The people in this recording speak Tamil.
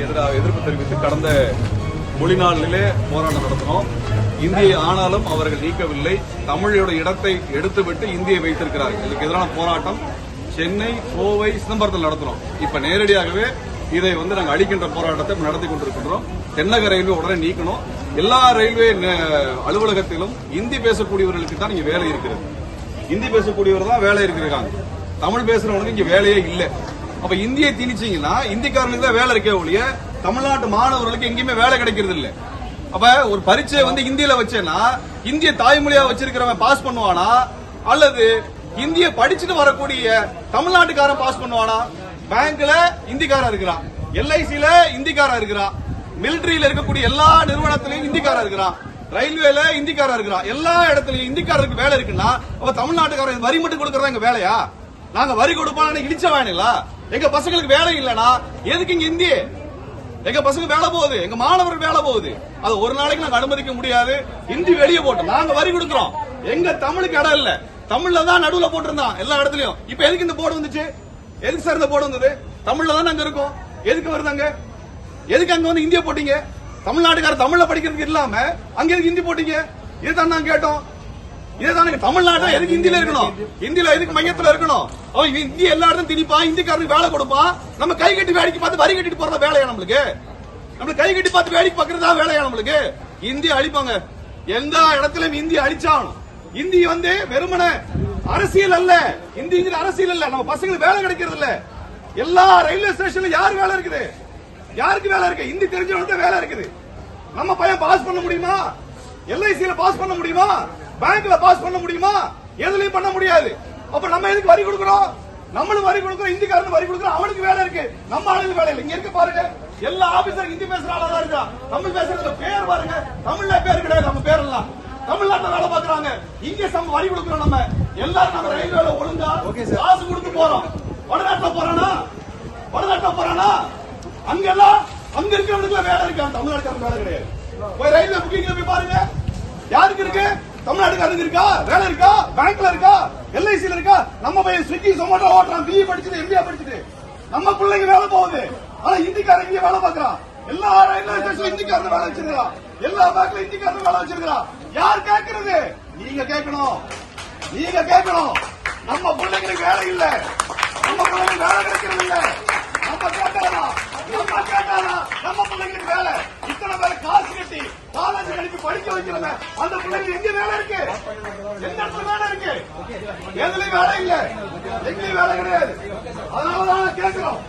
அரசுக்கு எதிராக எதிர்ப்பு தெரிவித்து கடந்த மொழிநாளிலே போராட்டம் நடத்தினோம். இந்தியை ஆனாலும் அவர்கள் நீக்கவில்லை. தமிழோட இடத்தை எடுத்துவிட்டு இந்தியை வைத்திருக்கிறார்கள். இதுக்கு எதிரான போராட்டம் சென்னை, கோவை, சிதம்பரத்தில் நடத்துறோம். இப்ப நேரடியாகவே இதை நாங்கள் அழிக்கின்ற போராட்டத்தை நடத்தி கொண்டிருக்கின்றோம். தென்னக ரயில்வே உடனே நீக்கணும். எல்லா ரயில்வே அலுவலகத்திலும் இந்தி பேசக்கூடியவர்களுக்கு தான் இங்க வேலை இருக்கிறது. இந்தி பேசக்கூடியவர் தான் வேலை இருக்கிறாங்க. தமிழ் பேசுறவங்களுக்கு இங்க வேலையே இல்லை. அப்ப இந்தியை திணிச்சீங்கன்னா இந்திக்காரனுக்கு தான் வேலை இருக்கே ஒழிய தமிழ்நாட்டு மாணவர்களுக்கு எங்கேயுமே வேலை கிடைக்கிறது இல்ல. அப்ப ஒரு பரீட்சை இந்தியில வச்சேன்னா இந்திய தாய்மொழியா வச்சிருக்கிறவன் பாஸ் பண்ணுவானா அல்லது இந்திய படிச்சுட்டு வரக்கூடிய தமிழ்நாட்டுக்காரன் பாஸ் பண்ணுவானா? பேங்க்ல இந்திக்காரன் இருக்கிறான், எல்ஐசில இந்திக்காரன் இருக்கிறான், மிலிட்டரியில இருக்கக்கூடிய எல்லா நிறுவனத்திலையும் இந்திக்காரன் இருக்கிறான், ரயில்வேல இந்திக்காரன் இருக்கிறான். எல்லா இடத்துலயும் இந்திக்காரருக்கு வேலை இருக்குன்னா அப்ப தமிழ்நாட்டுக்காரன் வரி மட்டும் கொடுக்கறதா எங்க வேலையா? நாங்க வரி கொடுப்போம் இடிச்ச வேணா? எங்க பசங்களுக்கு வேலை இல்லனா எதுக்கு இங்க இந்தி? எங்க பசங்க வேலை போகுது, எங்க மாணவர்கள் வேலை போகுது. அது ஒரு நாளைக்கு நாங்க அனுமதிக்க முடியாது. இந்தி வெளியே போட்டோம், நாங்க வரி கொடுக்கிறோம். எங்க தமிழுக்கு இடம் இல்ல, தமிழ்ல தான் நடுவுல போட்டிருந்தான் எல்லா இடத்துலயும். இப்ப எதுக்கு இந்த போர்டு வந்துச்சு? எதுக்கு சார் இந்த போர்டு வந்தது? தமிழ்ல தான் அங்க இருக்கும். எதுக்கு வருதாங்க? எதுக்கு அங்க இந்திய போட்டீங்க? தமிழ்நாட்டுக்கார தமிழ்ல படிக்கிறதுக்கு இல்லாம அங்க எதுக்கு இந்தி போட்டீங்க? இதுதான் நாங்க கேட்டோம். இதுதான் தமிழ்நாட்டுல எதுக்கு இந்தியில இருக்கணும்? இந்தியில எதுக்கு மையத்துல இருக்கணும்? அவன் இந்தி எல்லா இடத்தும் திணிப்பா, இந்திக்காரனுக்கு வேலை கொடுப்பான். நம்ம கை கட்டி வேடிக்கை பார்த்து வரி கட்டிட்டு போறதா வேலையா நம்மளுக்கு? நம்மளுக்கு கை கட்டி பார்த்து வேடிக்கை பார்க்கறதா வேலையா நம்மளுக்கு? இந்தி அழிப்பாங்க. எந்த இடத்துலயும் இந்தி அழிச்சாகணும். இந்தி வெறுமன அரசியல் அல்ல, இந்திங்கிற அரசியல் அல்ல. நம்ம பசங்களுக்கு வேலை கிடைக்கிறது இல்ல. எல்லா ரயில்வே ஸ்டேஷன்ல யாருக்கு வேலை இருக்குது? யாருக்கு வேலை இருக்கு? இந்தி தெரிஞ்சவங்க வேலை இருக்குது. நம்ம பையன் பாஸ் பண்ண முடியுமா? எல்ஐசியில பாஸ் பண்ண முடியுமா? பேங்க்ல பாஸ் பண்ண முடியுமா? எதுலயும் பண்ண முடியாது. அப்ப நம்ம எதுக்கு வரி கொடுக்கிறோம்? நம்மளும் வரி கொடுக்கிறோம், இந்திக்காரன் வரி கொடுக்கிறோம். அவனுக்கு வேலை இருக்கு, நம்ம ஆளுக்கு வேலை இல்லை. இங்க இருக்க பாருங்க, எல்லா ஆபீசரும் இந்தி பேசுற ஆளா தான் இருக்கா. தமிழ் பேசுறதுல பேர் பாருங்க, தமிழ்ல பேர் கிடையாது. நம்ம பேர் எல்லாம் தமிழ்நாட்டுல வேலை பாக்குறாங்க. இங்க நம்ம வரி கொடுக்கிறோம். நம்ம எல்லாரும் நம்ம ரயில்வேல ஒழுங்கா காசு கொடுத்து போறோம். வடநாட்டுல போறானா? அங்கெல்லாம் அங்க இருக்கிறவனுக்கு வேலை இருக்கா? தமிழ்நாட்டுக்காரன் வேலை கிடையாது. போய் ரயில்வே புக்கிங்ல போய் பாருங்க, யாருக்கு இருக்கு? தமிழ்நாட்டுக்காரங்க இருக்கா? வேலை இருக்கா? பேங்க்ல இருக்கா? எல்ஐசில இருக்கா? நம்ம பையன் ஸ்விக்கி சொமேட்டோ ஓட்டுறான், பிஏ படிச்சுட்டு எம்பிஏ படிச்சுட்டு. நம்ம பிள்ளைங்க வேலை போகுது, ஆனா இந்திக்காரன் இங்க வேலை பாக்குறான். எல்லா ரயில்வே ஸ்டேஷன்ல இந்திக்காரன் வேலை வச்சிருக்கான், எல்லா பேங்க்ல இந்திக்காரன் வேலை வச்சிருக்கான். யார் கேட்கறது? நீங்க கேட்கணும். நம்ம பிள்ளைங்களுக்கு வேலை இல்ல, நம்ம பிள்ளைங்களுக்கு வேலை கிடைக்கிறது இல்ல. நம்ம கேட்டானா நம்ம பிள்ளைங்களுக்கு வேலை. இத்தனை பேரை காசு கட்டி காலேஜ் அனுப்பி படிக்க வைக்கிறோமே, அந்த பிள்ளைங்க எங்க வேலை இருக்கு? எந்த இடத்துல வேலை இருக்கு? எதுலயும் வேலை இல்ல, எங்கேயும் வேலை கிடையாது. அதனாலதான் கேட்கிறோம்.